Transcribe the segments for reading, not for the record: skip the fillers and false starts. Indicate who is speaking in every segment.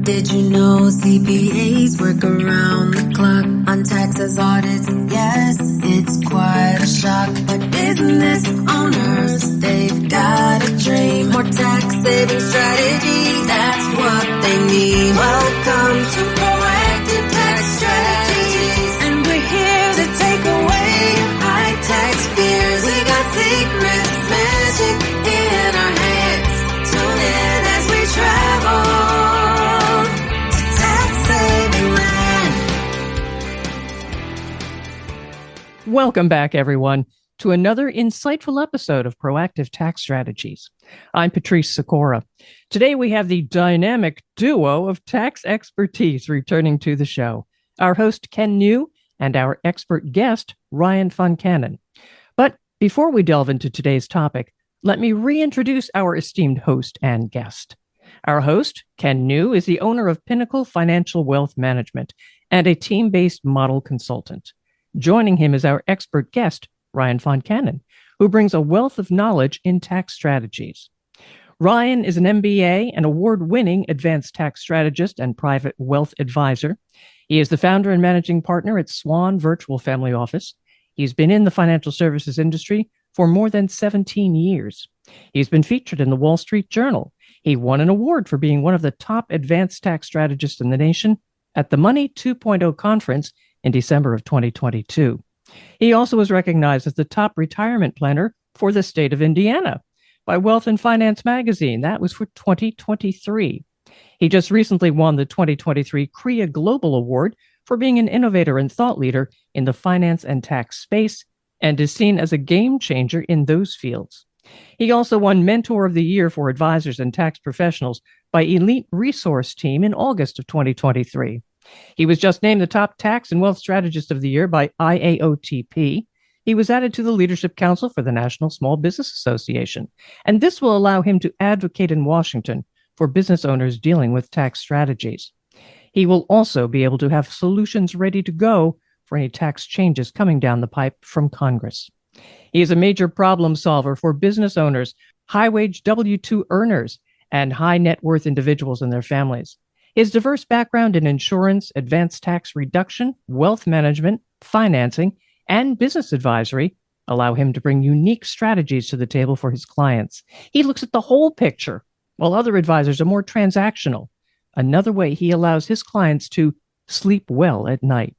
Speaker 1: Did you know CPAs work around the clock on taxes, audits? Yes, it's quite a shock. But business owners, they've got a dream. More tax saving strategy, that's what they need. Welcome to Proactive Tax Strategies, and we're here to take away your high tax fears. We got secrets, magic in our hands. Tune in as we travel.
Speaker 2: Welcome back, everyone, to another insightful episode of Proactive Tax Strategies. I'm Patrice Sikora. Today, we have the dynamic duo of tax expertise returning to the show, our host, Ken New, and our expert guest, Ryan Foncannon. But before we delve into today's topic, let me reintroduce our esteemed host and guest. Our host, Ken New, is the owner of Pinnacle Financial Wealth Management and a team-based model consultant. Joining him is our expert guest, Ryan Foncannon, who brings a wealth of knowledge in tax strategies. Ryan is an MBA and award-winning advanced tax strategist and private wealth advisor. He is the founder and managing partner at S.W.A.N Virtual Family Office. He's been in the financial services industry for more than 17 years. He's been featured in the Wall Street Journal. He won an award for being one of the top advanced tax strategists in the nation at the Money 2.0 conference in December of 2022. He also was recognized as the top retirement planner for the state of Indiana by Wealth and Finance magazine. That was for 2023. He just recently won the 2023 CREA Global Award for being an innovator and thought leader in the finance and tax space and is seen as a game changer in those fields. He also won Mentor of the Year for Advisors and Tax Professionals by Elite Resource Team in August of 2023. He was just named the top tax and wealth strategist of the year by IAOTP. He was added to the Leadership Council for the National Small Business Association, and this will allow him to advocate in Washington for business owners dealing with tax strategies. He will also be able to have solutions ready to go for any tax changes coming down the pipe from Congress. He is a major problem solver for business owners, high-wage W-2 earners, and high net worth individuals and their families. His diverse background in insurance, advanced tax reduction, wealth management, financing, and business advisory allow him to bring unique strategies to the table for his clients. He looks at the whole picture, while other advisors are more transactional. Another way he allows his clients to sleep well at night.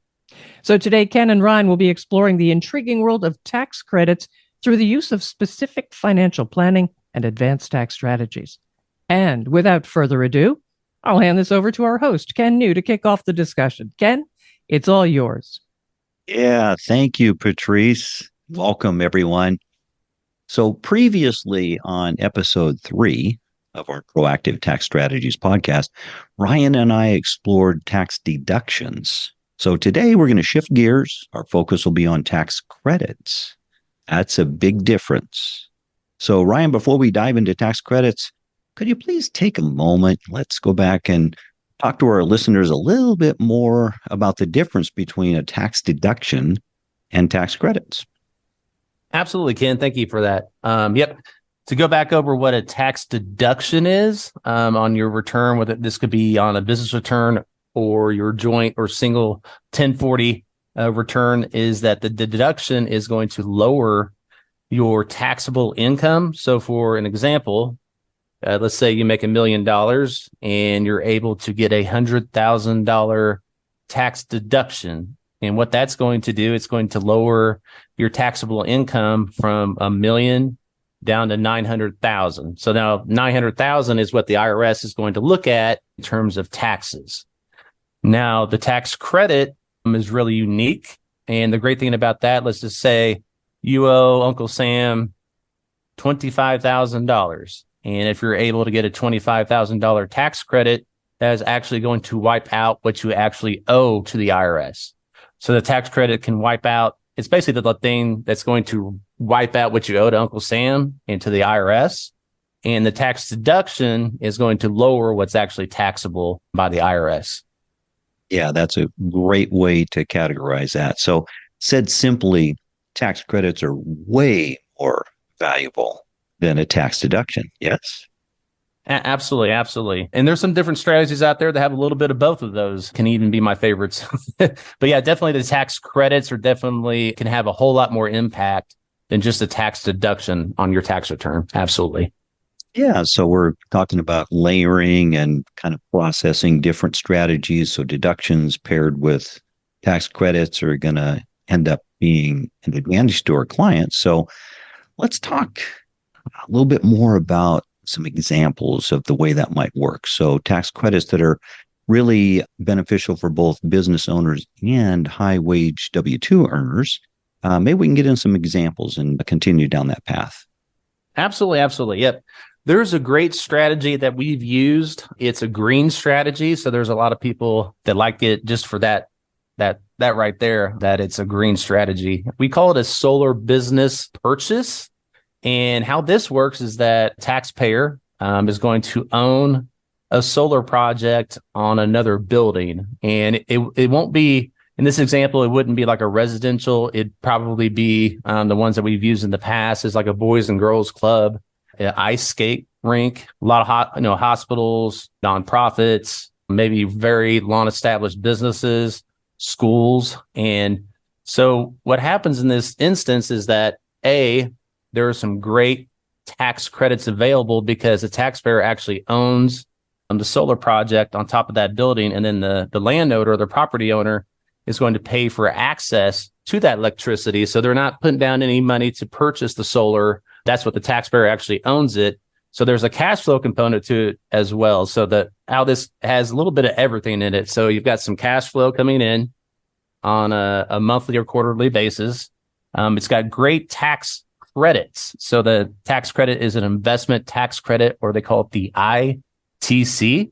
Speaker 2: So today, Ken and Ryan will be exploring the intriguing world of tax credits through the use of specific financial planning and advanced tax strategies. And without further ado, I'll hand this over to our host, Ken New, to kick off the discussion. Ken, it's all yours.
Speaker 3: Yeah, thank you, Patrice. Welcome, everyone. So previously on episode 3 of our Proactive Tax Strategies podcast, Ryan and I explored tax deductions. So today we're going to shift gears. Our focus will be on tax credits. That's a big difference. So Ryan, before we dive into tax credits, could you please take a moment? Let's go back and talk to our listeners a little bit more about the difference between a tax deduction and tax credits.
Speaker 4: Absolutely, Ken. Thank you for that. To go back over what a tax deduction is on your return, whether this could be on a business return or your joint or single 1040 return, is that the deduction is going to lower your taxable income. So for an example, let's say you make $1 million and you're able to get $100,000 tax deduction. And what that's going to do, it's going to lower your taxable income from $1 million down to $900,000. So now $900,000 is what the IRS is going to look at in terms of taxes. Now, the tax credit is really unique. And the great thing about that, let's just say you owe Uncle Sam $25,000. And if you're able to get a $25,000 tax credit, that is actually going to wipe out what you actually owe to the IRS. So the tax credit can wipe out. It's basically the thing that's going to wipe out what you owe to Uncle Sam and to the IRS. And the tax deduction is going to lower what's actually taxable by the IRS.
Speaker 3: Yeah, that's a great way to categorize that. So said simply, tax credits are way more valuable than a tax deduction. Yes?
Speaker 4: Absolutely, absolutely. And there's some different strategies out there that have a little bit of both of those, can even be my favorites. But yeah, definitely the tax credits are definitely can have a whole lot more impact than just a tax deduction on your tax return. Absolutely.
Speaker 3: Yeah, so we're talking about layering and kind of processing different strategies. So deductions paired with tax credits are going to end up being an advantage to our clients. So let's talk a little bit more about some examples of the way that might work. So tax credits that are really beneficial for both business owners and high wage W-2 earners. Maybe we can get in some examples and continue down that path.
Speaker 4: Absolutely, absolutely. Yep. There's a great strategy that we've used. It's a green strategy. So there's a lot of people that like it just for that right there, that it's a green strategy. We call it a solar business purchase. And how this works is that taxpayer is going to own a solar project on another building. And it won't be, in this example, it wouldn't be like a residential. It'd probably be the ones that we've used in the past is like a boys and girls club, an ice skate rink, a lot of hospitals, nonprofits, maybe very long established businesses, schools. And so what happens in this instance is that there are some great tax credits available because the taxpayer actually owns the solar project on top of that building. And then the landowner or the property owner is going to pay for access to that electricity. So they're not putting down any money to purchase the solar. That's what the taxpayer actually owns it. So there's a cash flow component to it as well. So how this has a little bit of everything in it. So you've got some cash flow coming in on a monthly or quarterly basis. It's got great tax credits. So the tax credit is an investment tax credit, or they call it the ITC.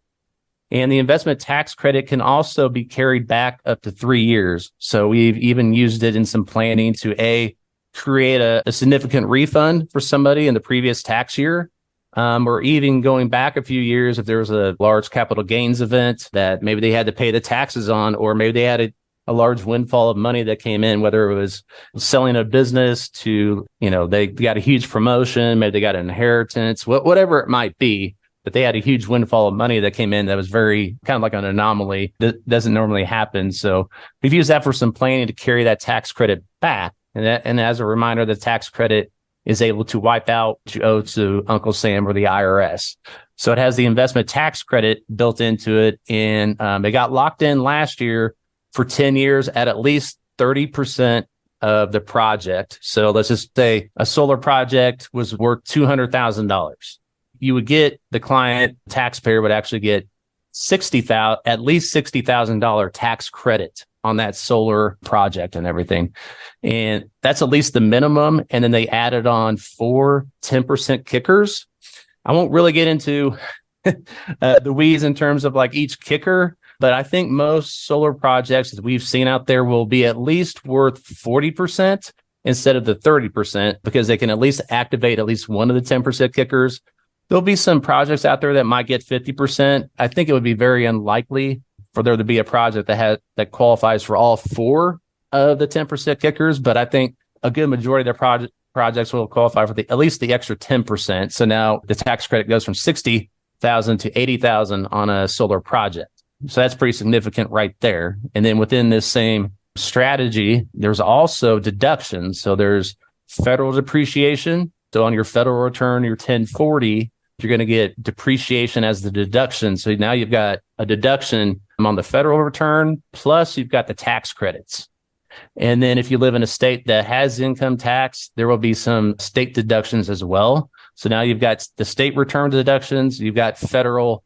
Speaker 4: And the investment tax credit can also be carried back up to 3 years. So we've even used it in some planning to create a significant refund for somebody in the previous tax year, or even going back a few years if there was a large capital gains event that maybe they had to pay the taxes on, or maybe they had a large windfall of money that came in, whether it was selling a business to, they got a huge promotion, maybe they got an inheritance, whatever it might be, but they had a huge windfall of money that came in that was very kind of like an anomaly that doesn't normally happen. So we've used that for some planning to carry that tax credit back. And as a reminder, the tax credit is able to wipe out what you owe to Uncle Sam or the IRS. So it has the investment tax credit built into it. And it got locked in last year for 10 years at least 30% of the project. So let's just say a solar project was worth $200,000. You would get, the client taxpayer would actually get at least $60,000 tax credit on that solar project and everything. And that's at least the minimum. And then they added on 4 10% kickers. I won't really get into the weeds in terms of like each kicker, but I think most solar projects that we've seen out there will be at least worth 40% instead of the 30%, because they can at least activate at least one of the 10% kickers. There'll be some projects out there that might get 50%. I think it would be very unlikely for there to be a project that qualifies for all 4 of the 10% kickers, but I think a good majority of their projects will qualify for at least the extra 10%. So now the tax credit goes from $60,000 to $80,000 on a solar project. So that's pretty significant right there. And then within this same strategy, there's also deductions. So there's federal depreciation. So on your federal return, your 1040, you're going to get depreciation as the deduction. So now you've got a deduction on the federal return, plus you've got the tax credits. And then if you live in a state that has income tax, there will be some state deductions as well. So now you've got the state return deductions, you've got federal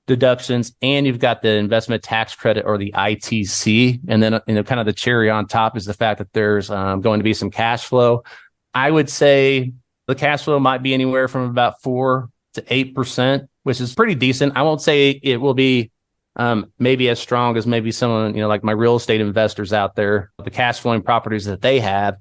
Speaker 4: deductions, and you've got the investment tax credit, or the ITC. And then, kind of the cherry on top is the fact that there's going to be some cash flow. I would say the cash flow might be anywhere from about 4 to 8%, which is pretty decent. I won't say it will be maybe as strong as maybe someone, like my real estate investors out there, the cash flowing properties that they have.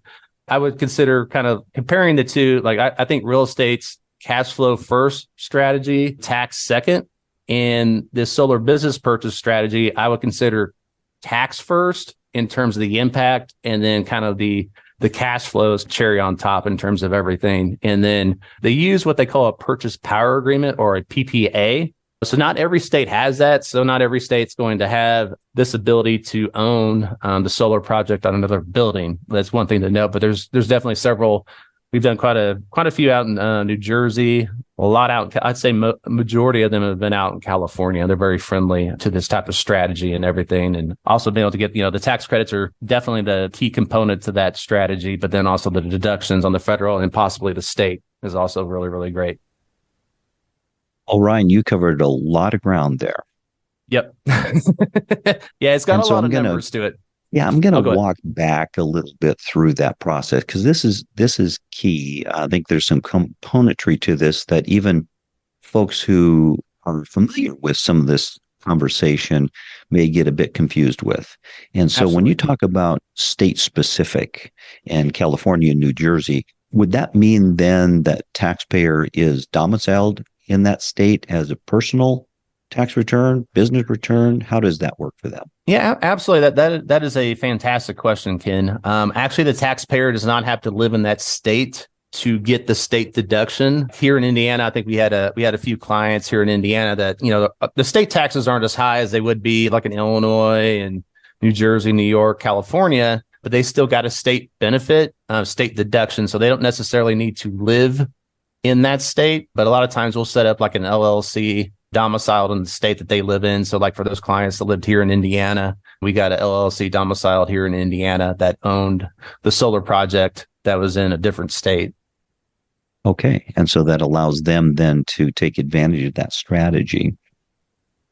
Speaker 4: I would consider kind of comparing the two. Like I think real estate's cash flow first strategy, tax second. And this solar business purchase strategy, I would consider tax first in terms of the impact, and then kind of the the cash flow is cherry on top in terms of everything. And then they use what they call a purchase power agreement or a PPA. So not every state has that. So not every state's going to have this ability to own the solar project on another building. That's one thing to note, but there's definitely several. We've done quite a few out in New Jersey, a lot out. I'd say majority of them have been out in California. They're very friendly to this type of strategy and everything. And also being able to get, the tax credits are definitely the key component to that strategy, but then also the deductions on the federal and possibly the state is also really, really great.
Speaker 3: Oh, Ryan, you covered a lot of ground there.
Speaker 4: Yep. Yeah, it's got a lot of numbers to it.
Speaker 3: Yeah, I'm going to walk back a little bit through that process because this is key. I think there's some componentry to this that even folks who are familiar with some of this conversation may get a bit confused with. And so when you talk about state specific and California and New Jersey, would that mean then that taxpayer is domiciled in that state as a personal tax return, business return? How does that work for them?
Speaker 4: Yeah, absolutely. That is a fantastic question, Ken. Actually, the taxpayer does not have to live in that state to get the state deduction. Here in Indiana, I think we had a few clients here in Indiana that, the state taxes aren't as high as they would be like in Illinois and New Jersey, New York, California, but they still got a state benefit, state deduction. So they don't necessarily need to live in that state, but a lot of times we'll set up like an LLC domiciled in the state that they live in. So like for those clients that lived here in Indiana, we got an LLC domiciled here in Indiana that owned the solar project that was in a different state.
Speaker 3: Okay. And so that allows them then to take advantage of that strategy.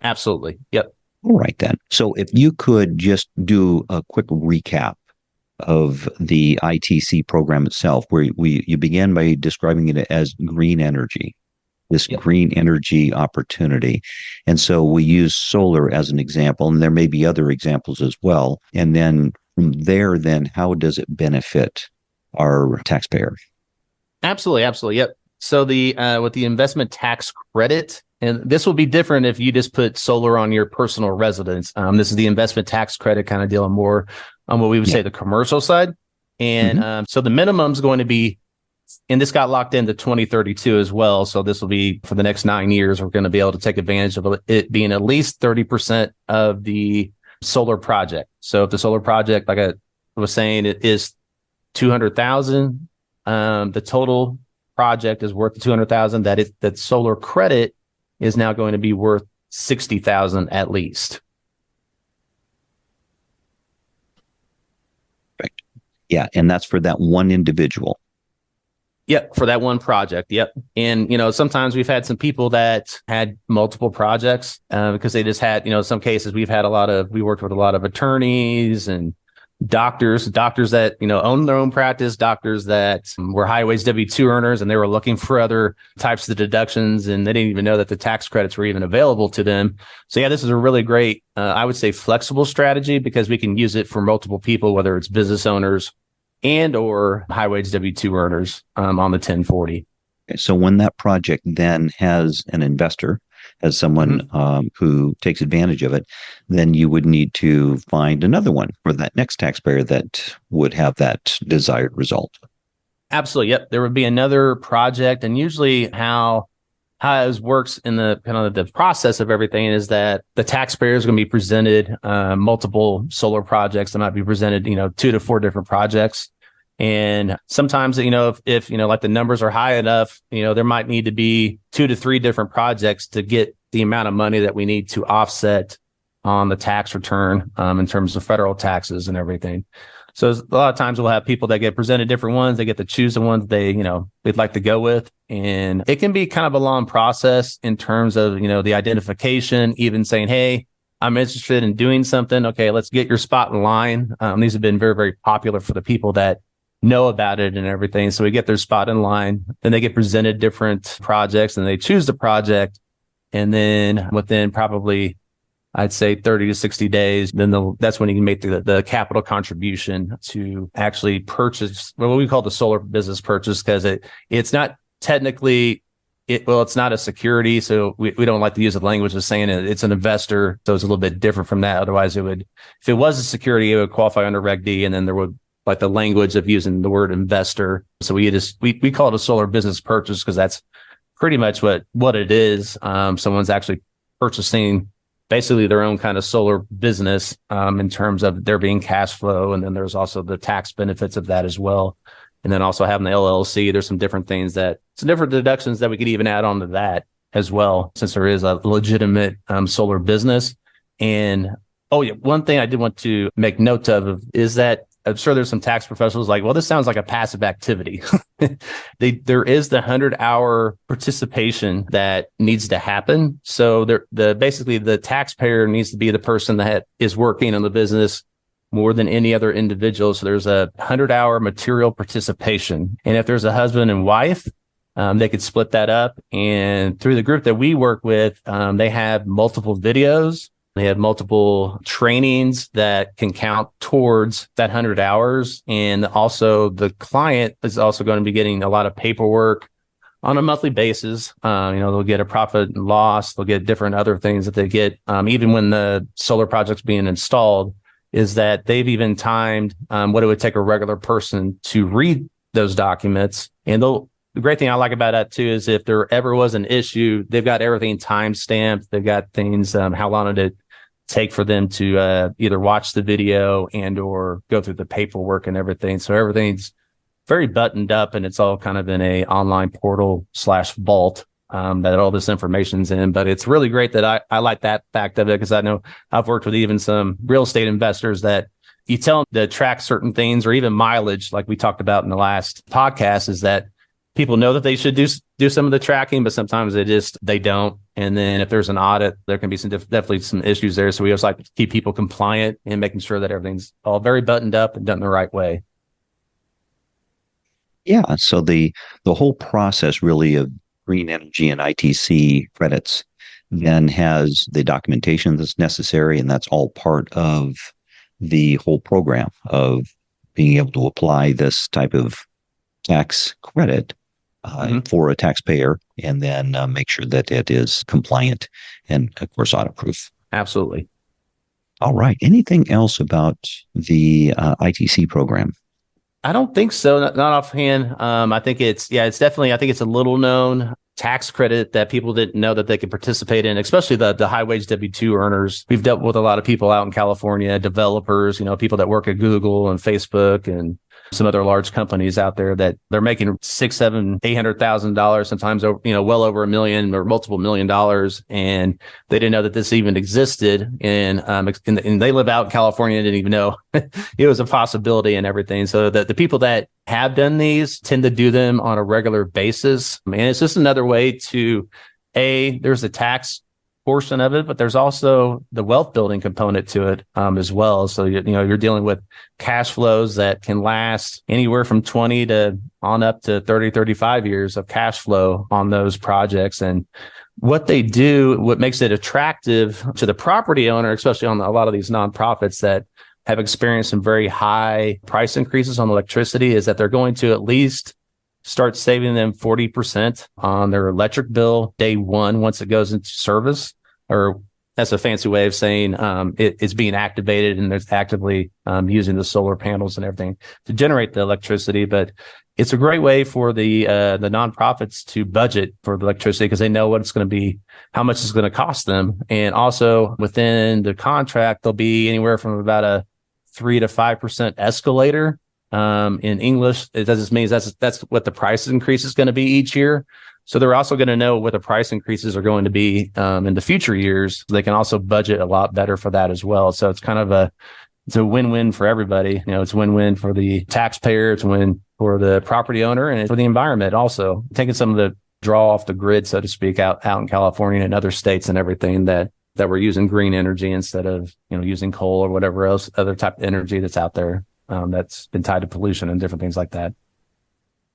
Speaker 4: Absolutely. Yep.
Speaker 3: All right, then. So if you could just do a quick recap of the ITC program itself, where you began by describing it as green energy, this green energy opportunity. And so we use solar as an example, and there may be other examples as well. And then from there, then how does it benefit our taxpayer?
Speaker 4: Absolutely. Yep. So with the investment tax credit, and this will be different if you just put solar on your personal residence. This is the investment tax credit kind of dealing more on what we would say the commercial side. And so the minimum is going to be, and this got locked into 2032 as well. So this will be for the next 9 years. We're going to be able to take advantage of it being at least 30% of the solar project. So if the solar project, like I was saying, it is 200,000, the total project is worth 200,000. That solar credit is now going to be worth 60,000 at least.
Speaker 3: Right. Yeah, and that's for that one individual.
Speaker 4: Yep, for that one project. Yep. And, sometimes we've had some people that had multiple projects because they just had, in some cases we worked with a lot of attorneys and doctors that, own their own practice, doctors that were high-wage W-2 earners, and they were looking for other types of deductions, and they didn't even know that the tax credits were even available to them. So yeah, this is a really great, I would say flexible strategy because we can use it for multiple people, whether it's business owners and or high-wage W-2 earners on the 1040.
Speaker 3: Okay, so when that project then has an investor, as someone who takes advantage of it, then you would need to find another one for that next taxpayer that would have that desired result.
Speaker 4: Absolutely. Yep. There would be another project. And usually how it works in the kind of the process of everything is that the taxpayer is going to be presented multiple solar projects that might be presented, 2 to 4 different projects. And sometimes, if like the numbers are high enough, there might need to be 2 to 3 different projects to get the amount of money that we need to offset on the tax return in terms of federal taxes and everything. So a lot of times we'll have people that get presented different ones. They get to choose the ones they'd like to go with. And it can be kind of a long process in terms of, the identification, even saying, hey, I'm interested in doing something. Okay, let's get your spot in line. These have been very, very popular for the people that know about it and everything. So we get their spot in line, then they get presented different projects and they choose the project. And then within probably, I'd say 30 to 60 days, then that's when you can make the capital contribution to actually purchase what we call the solar business purchase, because it's not technically, it's not a security. So we don't like to use the language of saying it's an investor. So it's a little bit different from that. Otherwise if it was a security, it would qualify under Reg D, and then there would like the language of using the word investor. So we call it a solar business purchase because that's pretty much what it is. Someone's actually purchasing basically their own kind of solar business in terms of there being cash flow. And then there's also the tax benefits of that as well. And then also having the LLC, there's some different deductions that we could even add on to that as well, since there is a legitimate solar business. And one thing I did want to make note of is that I'm sure there's some tax professionals like, well, this sounds like a passive activity. There is the 100-hour participation that needs to happen. So basically the taxpayer needs to be the person that is working on the business more than any other individual. So there's a 100-hour material participation. And if there's a husband and wife, they could split that up. And through the group that we work with, they have multiple videos. They have multiple trainings that can count towards that 100 hours. And also the client is also going to be getting a lot of paperwork on a monthly basis. They'll get a profit and loss. They'll get different other things that they get, even when the solar project's being installed, is that they've even timed what it would take a regular person to read those documents. And the great thing I like about that too is if there ever was an issue, they've got everything time stamped. They've got things, how long did it take for them to either watch the video and or go through the paperwork and everything. So everything's very buttoned up, and it's all kind of in a online portal /vault that all this information's in. But it's really great that I like that fact of it, because I know I've worked with even some real estate investors that you tell them to track certain things, or even mileage, like we talked about in the last podcast, is that people know that they should do some of the tracking, but sometimes they don't. And then if there's an audit, there can be definitely some issues there. So we also like to keep people compliant and making sure that everything's all very buttoned up and done the right way.
Speaker 3: Yeah. So the whole process really of green energy and ITC credits then has the documentation that's necessary, and that's all part of the whole program of being able to apply this type of tax credit for a taxpayer, and then make sure that it is compliant and, of course, audit proof.
Speaker 4: Absolutely.
Speaker 3: All right. Anything else about the ITC program?
Speaker 4: I don't think so. Not offhand. I think it's definitely, I think it's a little known tax credit that people didn't know that they could participate in, especially the high wage W-2 earners. We've dealt with a lot of people out in California, developers, people that work at Google and Facebook and some other large companies out there that they're making $600,000, $700,000, $800,000, sometimes over, well over $1 million or multiple $1 million, and they didn't know that this even existed. And they live out in California and didn't even know it was a possibility and everything. So the people that have done these tend to do them on a regular basis, and it's just another way to there's a tax portion of it, but there's also the wealth building component to it as well. So you're dealing with cash flows that can last anywhere from 20 to on up to 30, 35 years of cash flow on those projects. And what they do, what makes it attractive to the property owner, especially on a lot of these nonprofits that have experienced some very high price increases on electricity, is that they're going to at least start saving them 40% on their electric bill day one once it goes into service. Or that's a fancy way of saying it's being activated, and there's actively using the solar panels and everything to generate the electricity. But it's a great way for the nonprofits to budget for the electricity, because they know what it's going to be, how much it's going to cost them. And also within the contract, there'll be anywhere from about a 3 to 5% escalator. In English, it just means that's what the price increase is going to be each year. So they're also going to know what the price increases are going to be in the future years. They can also budget a lot better for that as well. So it's kind of it's a win-win for everybody. It's a win-win for the taxpayer, it's a win for the property owner, and for the environment also. Taking some of the draw off the grid, so to speak, out in California and other states and everything that we're using green energy instead of using coal or whatever else other type of energy that's out there that's been tied to pollution and different things like that.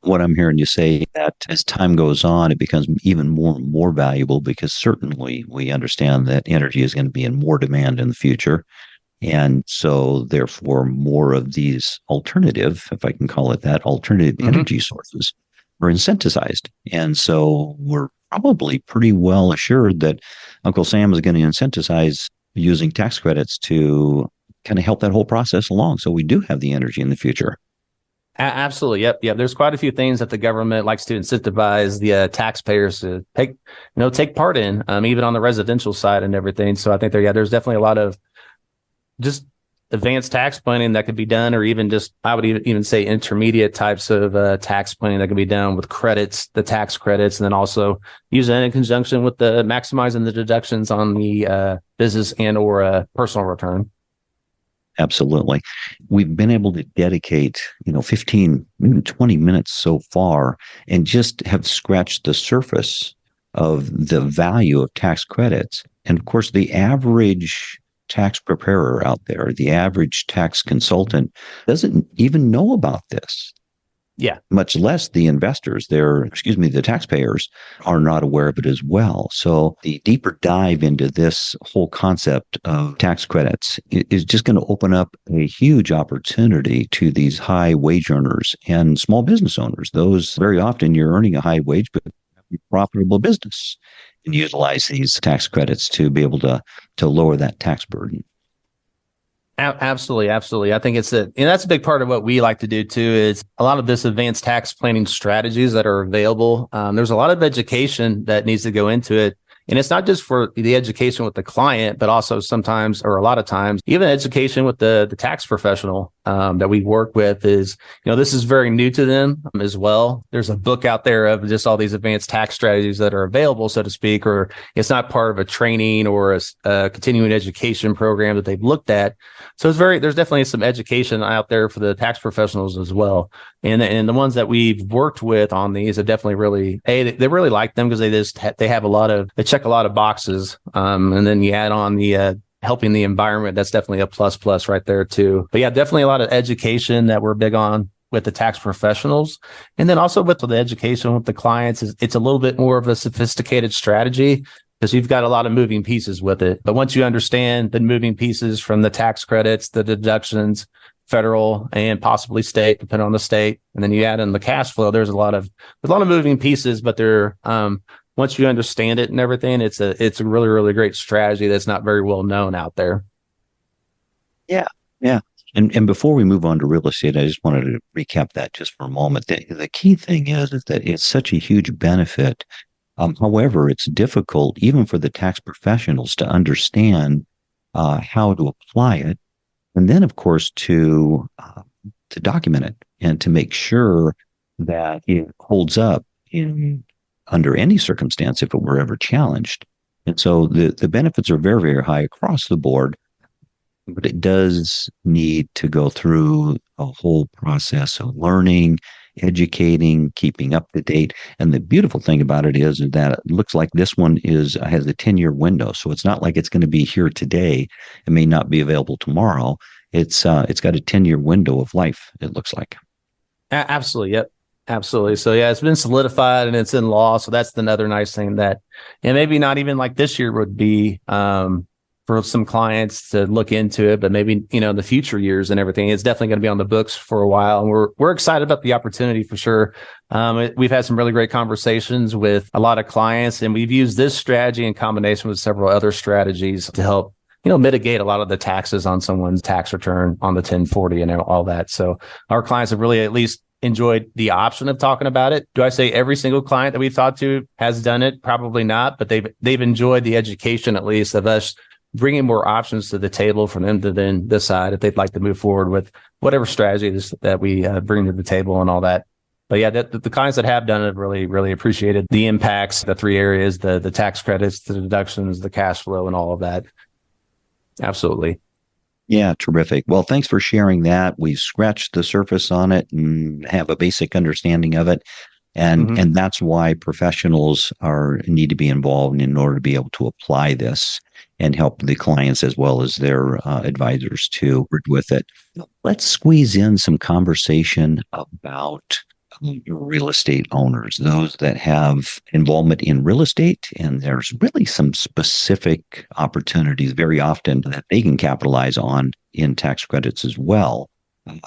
Speaker 3: What I'm hearing you say, that as time goes on, it becomes even more and more valuable, because certainly we understand that energy is going to be in more demand in the future. And so therefore, more of these alternative, if I can call it that, alternative energy sources are incentivized. And so we're probably pretty well assured that Uncle Sam is going to incentivize using tax credits to kind of help that whole process along so we do have the energy in the future.
Speaker 4: Absolutely. Yep. Yep. There's quite a few things that the government likes to incentivize the taxpayers to take part in, even on the residential side and everything. So I think there's definitely a lot of just advanced tax planning that could be done, or even just, I would even say intermediate types of tax planning that can be done with credits, the tax credits, and then also use it in conjunction with the maximizing the deductions on the business and or personal return.
Speaker 3: Absolutely. We've been able to dedicate, 15, maybe 20 minutes so far and just have scratched the surface of the value of tax credits. And of course, the average tax preparer out there, the average tax consultant doesn't even know about this.
Speaker 4: Yeah.
Speaker 3: Much less the investors, the taxpayers are not aware of it as well. So the deeper dive into this whole concept of tax credits is just going to open up a huge opportunity to these high wage earners and small business owners. Those very often you're earning a high wage, but have a profitable business, and utilize these tax credits to be able to lower that tax burden.
Speaker 4: Absolutely. Absolutely. I think and that's a big part of what we like to do too, is a lot of this advanced tax planning strategies that are available. There's a lot of education that needs to go into it. And it's not just for the education with the client, but also sometimes, or a lot of times, even education with the tax professional that we work with is, this is very new to them as well. There's a book out there of just all these advanced tax strategies that are available, so to speak, or it's not part of a training or a continuing education program that they've looked at. So there's definitely some education out there for the tax professionals as well. And the ones that we've worked with on these have definitely really, they really like them because they check a lot of boxes. And then you add on the helping the environment. That's definitely a plus right there too. But yeah, definitely a lot of education that we're big on with the tax professionals. And then also with the education with the clients, it's a little bit more of a sophisticated strategy because you've got a lot of moving pieces with it. But once you understand the moving pieces from the tax credits, the deductions, federal and possibly state, depending on the state, and then you add in the cash flow, there's a lot of moving pieces, but they're once you understand it and everything, it's a really, really great strategy that's not very well known out there.
Speaker 3: Yeah. And before we move on to real estate, I just wanted to recap that just for a moment. The key thing is that it's such a huge benefit. However, it's difficult even for the tax professionals to understand how to apply it. And then, of course, to document it and to make sure that it holds up under any circumstance if it were ever challenged. And so the benefits are very, very high across the board, but it does need to go through a whole process of learning, educating, keeping up to date. And the beautiful thing about it is that it looks like this one has a 10-year window. So it's not like it's going to be here today. It may not be available tomorrow. It's got a 10-year window of life, it looks like.
Speaker 4: Absolutely. Yep. Absolutely. So yeah, it's been solidified and it's in law. So that's another nice thing that, and maybe not even like this year would be for some clients to look into it, but maybe, the future years and everything, it's definitely going to be on the books for a while. And we're excited about the opportunity for sure. We've had some really great conversations with a lot of clients, and we've used this strategy in combination with several other strategies to help, mitigate a lot of the taxes on someone's tax return on the 1040 and all that. So our clients have really at least enjoyed the option of talking about it. Do I say every single client that we've talked to has done it? Probably not, but they've enjoyed the education, at least, of us bringing more options to the table for them to then decide if they'd like to move forward with whatever strategy that we bring to the table and all that. But yeah, the clients that have done it really, really appreciated the impacts, the three areas, the tax credits, the deductions, the cash flow, and all of that. Absolutely.
Speaker 3: Yeah, terrific. Well, thanks for sharing that. We've scratched the surface on it and have a basic understanding of it. And that's why professionals need to be involved in order to be able to apply this and help the clients as well as their advisors to work with it. Let's squeeze in some conversation about real estate owners, those that have involvement in real estate. And there's really some specific opportunities very often that they can capitalize on in tax credits as well.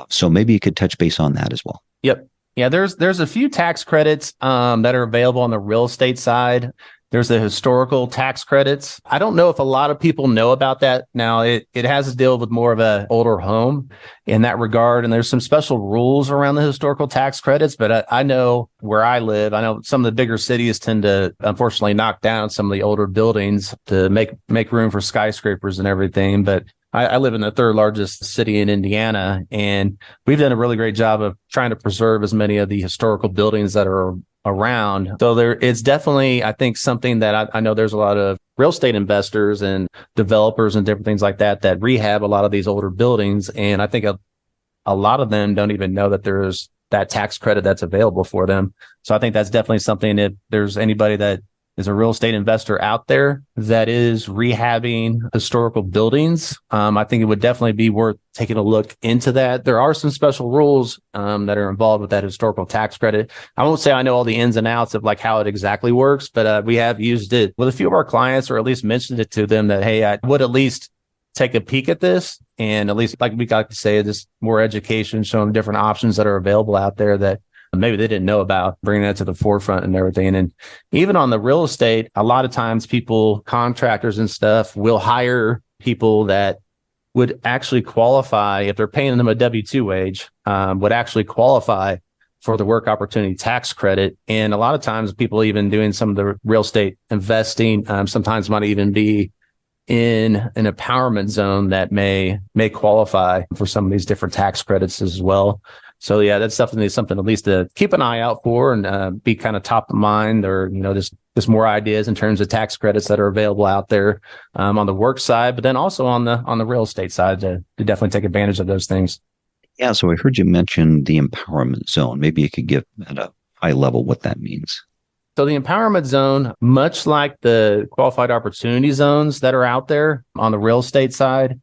Speaker 3: So maybe you could touch base on that as well.
Speaker 4: Yep. Yeah, there's a few tax credits that are available on the real estate side. There's the historical tax credits. I don't know if a lot of people know about that. Now, it has to deal with more of an older home in that regard. And there's some special rules around the historical tax credits. But I know where I live, I know some of the bigger cities tend to, unfortunately, knock down some of the older buildings to make room for skyscrapers and everything. But I live in the third largest city in Indiana, and we've done a really great job of trying to preserve as many of the historical buildings that are around. So it's definitely, I think, something that I know there's a lot of real estate investors and developers and different things like that rehab a lot of these older buildings. And I think a lot of them don't even know that there's that tax credit that's available for them. So I think that's definitely something, if there's anybody that is a real estate investor out there that is rehabbing historical buildings, I think it would definitely be worth taking a look into that. There are some special rules that are involved with that historical tax credit. I won't say I know all the ins and outs of like how it exactly works, but we have used it with a few of our clients, or at least mentioned it to them that, hey, I would at least take a peek at this, and at least, like we got to say, just more education, showing different options that are available out there that maybe they didn't know about, bringing that to the forefront and everything. And even on the real estate, a lot of times contractors and stuff will hire people that would actually qualify, if they're paying them a W-2 wage, would actually qualify for the work opportunity tax credit. And a lot of times people even doing some of the real estate investing, sometimes might even be in an empowerment zone that may qualify for some of these different tax credits as well. So yeah, that's definitely something at least to keep an eye out for, and be kind of top of mind, or, just more ideas in terms of tax credits that are available out there on the work side, but then also on the real estate side to definitely take advantage of those things.
Speaker 3: Yeah. So I heard you mention the empowerment zone. Maybe you could give at a high level what that means.
Speaker 4: So the empowerment zone, much like the qualified opportunity zones that are out there on the real estate side,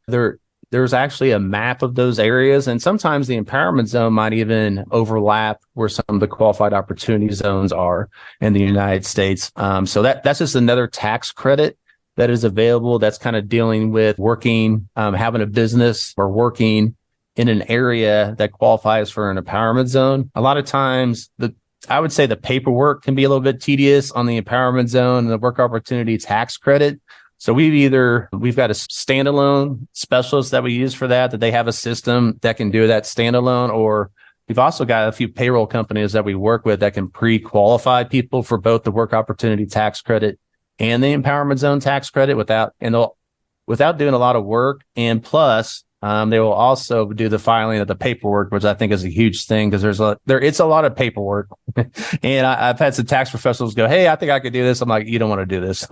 Speaker 4: there's actually a map of those areas. And sometimes the empowerment zone might even overlap where some of the qualified opportunity zones are in the United States. So that's just another tax credit that is available that's kind of dealing with working, having a business or working in an area that qualifies for an empowerment zone. A lot of times, I would say the paperwork can be a little bit tedious on the empowerment zone and the work opportunity tax credit. So we've got a standalone specialist that we use for that they have a system that can do that standalone, or we've also got a few payroll companies that we work with that can pre-qualify people for both the work opportunity tax credit and the empowerment zone tax credit without doing a lot of work. And plus, they will also do the filing of the paperwork, which I think is a huge thing, because it's a lot of paperwork. And I've had some tax professionals go, "Hey, I think I could do this." I'm like, "You don't want to do this."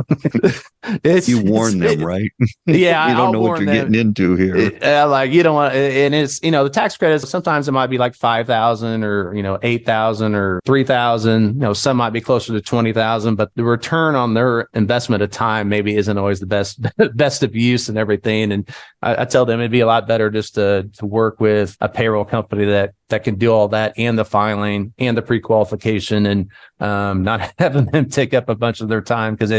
Speaker 3: You warn them, right?
Speaker 4: Yeah,
Speaker 3: you don't know what you're getting into here.
Speaker 4: You don't want, and it's, the tax credits, sometimes it might be like 5,000 or, 8,000 or 3,000, some might be closer to 20,000, but the return on their investment of time maybe isn't always the best of use and everything. And I tell them it'd be a lot better just to work with a payroll company that can do all that, and the filing and the pre-qualification, and not having them take up a bunch of their time, because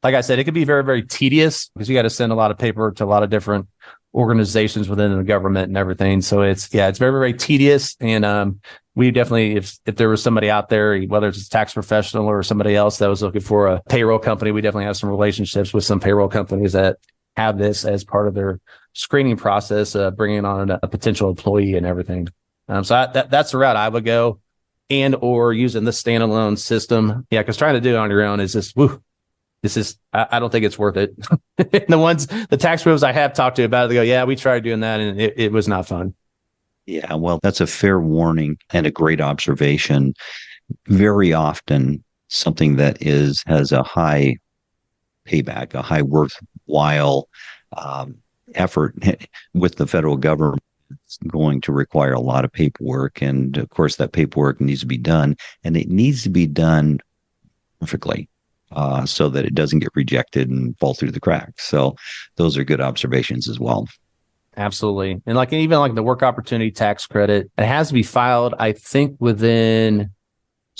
Speaker 4: like I said, it could be very, very tedious, because you got to send a lot of paper to a lot of different organizations within the government and everything. So it's very, very tedious. And we definitely, if there was somebody out there, whether it's a tax professional or somebody else that was looking for a payroll company, we definitely have some relationships with some payroll companies that have this as part of their screening process, bringing on a potential employee and everything. So that's the route I would go, and or using the standalone system. Yeah, because trying to do it on your own is just, I don't think it's worth it. The tax pros I have talked to about it, they go, "Yeah, we tried doing that, and it was not fun."
Speaker 3: Yeah, well, that's a fair warning and a great observation. Very often, something that has a high payback, a high worthwhile effort with the federal government, it's going to require a lot of paperwork. And of course, that paperwork needs to be done, and it needs to be done perfectly, so that it doesn't get rejected and fall through the cracks. So those are good observations as well.
Speaker 4: Absolutely. And even like the work opportunity tax credit, it has to be filed, I think, within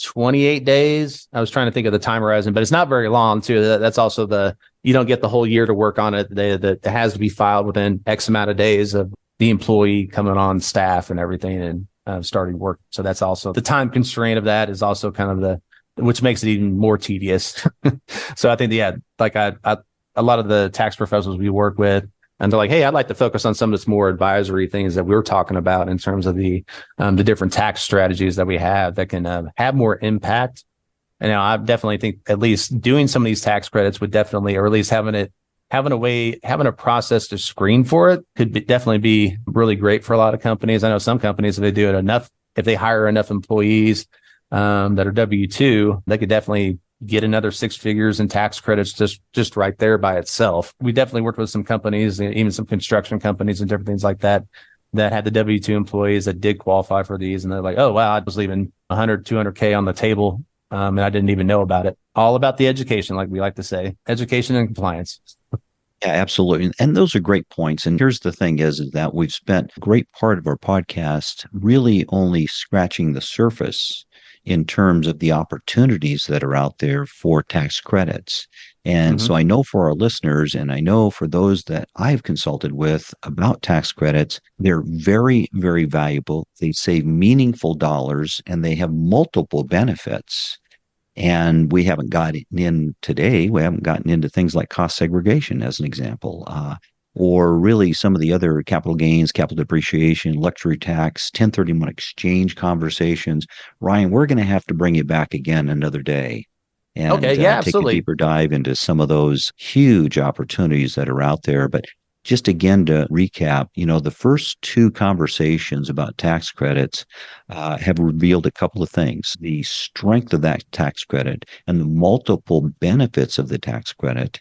Speaker 4: 28 days. I was trying to think of the time horizon, but it's not very long too. That's also you don't get the whole year to work on it. It has to be filed within X amount of days of the employee coming on staff and everything, and starting work. So that's also the time constraint of that is also kind of which makes it even more tedious. So I think, yeah, like a lot of the tax professionals we work with, and they're like, hey, I'd like to focus on some of this more advisory things that we're talking about in terms of the different tax strategies that we have that can have more impact. And I definitely think at least doing some of these tax credits would definitely, or at least having a process to screen for it could definitely be really great for a lot of companies. I know some companies, if they hire enough employees that are W-2, they could definitely get another 6 figures in tax credits just right there by itself. We definitely worked with some companies, even some construction companies and different things like that had the W-2 employees that did qualify for these. And they're like, oh, wow, I was leaving 100, 200K on the table. And I didn't even know about it. All about the education, like we like to say, education and compliance.
Speaker 3: Yeah, absolutely. And those are great points. And here's the thing is that we've spent a great part of our podcast really only scratching the surface in terms of the opportunities that are out there for tax credits. And so I know for our listeners, and I know for those that I've consulted with about tax credits, they're very, very valuable. They save meaningful dollars and they have multiple benefits. And we haven't gotten in today. We haven't gotten into things like cost segregation, as an example, or really some of the other capital gains, capital depreciation, luxury tax, 1031 exchange conversations. Ryan, we're going to have to bring you back again another day and
Speaker 4: take
Speaker 3: a deeper dive into some of those huge opportunities that are out there. But just again, to recap, the first 2 conversations about tax credits have revealed a couple of things: the strength of that tax credit and the multiple benefits of the tax credit.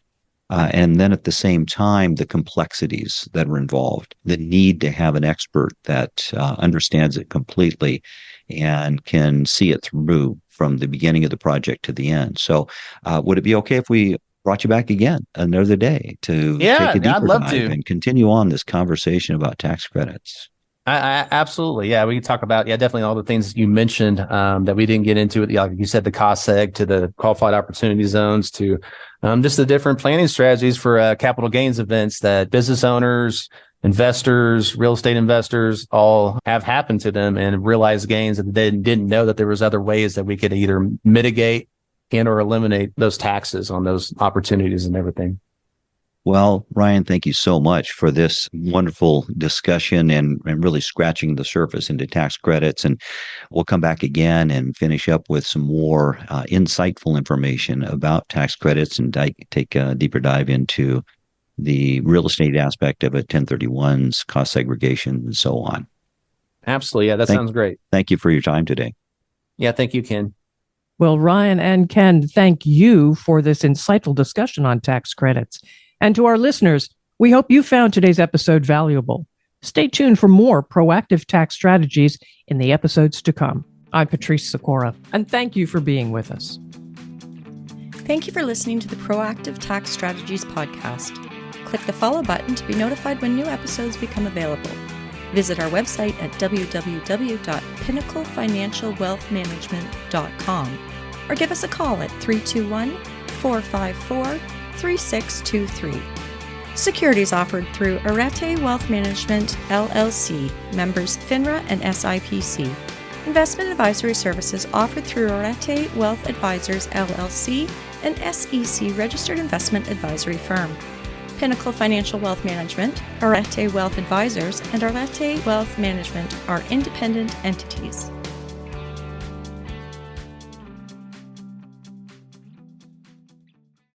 Speaker 3: And then at the same time, the complexities that are involved, the need to have an expert that understands it completely and can see it through from the beginning of the project to the end. So would it be okay if we brought you back again another day to take a deeper dive and continue on this conversation about tax credits?
Speaker 4: I absolutely. Yeah, we can talk about, definitely all the things you mentioned that we didn't get into. Like you said, the cost seg to the qualified opportunity zones to just the different planning strategies for capital gains events that business owners, investors, real estate investors all have happened to them, and realized gains that they didn't know that there was other ways that we could either mitigate and or eliminate those taxes on those opportunities and everything.
Speaker 3: Well, Ryan, thank you so much for this wonderful discussion and really scratching the surface into tax credits. And we'll come back again and finish up with some more insightful information about tax credits and take a deeper dive into the real estate aspect of it, 1031s, cost segregation, and so on.
Speaker 4: Absolutely. Yeah, that sounds great.
Speaker 3: Thank you for your time today.
Speaker 4: Yeah, thank you, Ken.
Speaker 2: Well, Ryan and Ken, thank you for this insightful discussion on tax credits. And to our listeners, we hope you found today's episode valuable. Stay tuned for more proactive tax strategies in the episodes to come. I'm Patrice Sikora, and thank you for being with us.
Speaker 5: Thank you for listening to the Proactive Tax Strategies podcast. Click the follow button to be notified when new episodes become available. Visit our website at www.pinnaclefinancialwealthmanagement.com or give us a call at 321-454-3623. Securities offered through Arete Wealth Management, LLC, members FINRA and SIPC. Investment advisory services offered through Arete Wealth Advisors, LLC, an SEC registered investment advisory firm. Pinnacle Financial Wealth Management, Arete Wealth Advisors, and Arete Wealth Management are independent entities.